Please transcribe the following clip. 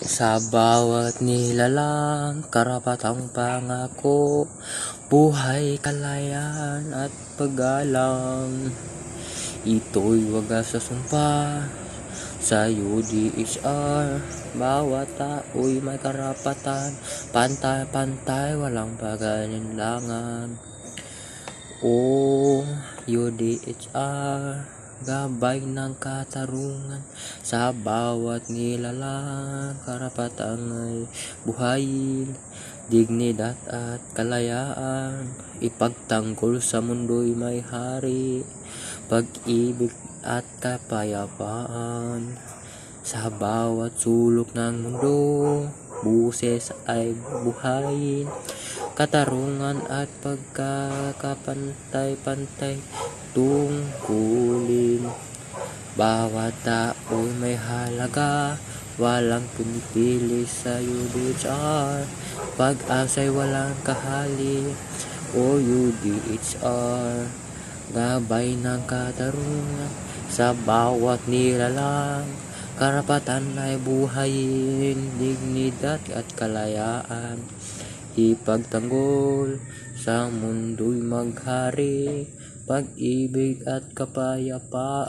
Sa bawat nilalang, karapatang pangako, buhay, kalayaan at paggalang. Ito'y wagas sa sumpa sa UDHR. Bawat tao'y may karapatan, pantay-pantay, walang pag-alinlangan. O UDHR, gabay ng katarungan sa bawat nilalang, karapatan ay buhayin, dignidad at kalayaan, ipagtanggol sa mundo'y may hari, pag-ibig at kapayapaan. Sa bawat sulok ng mundo, buses ay buhayin, katarungan at pagkakapantay-pantay tungkulin. Bawat tao'y may halaga, walang pinipili sa UDHR. Pag-asa'y walang kahali, o UDHR. Gabay ng katarungan sa bawat nilalang, karapatan ay buhayin, dignidad at kalayaan, ipagtanggol sa mundo'y maghari, pag-ibig at kapayapaan.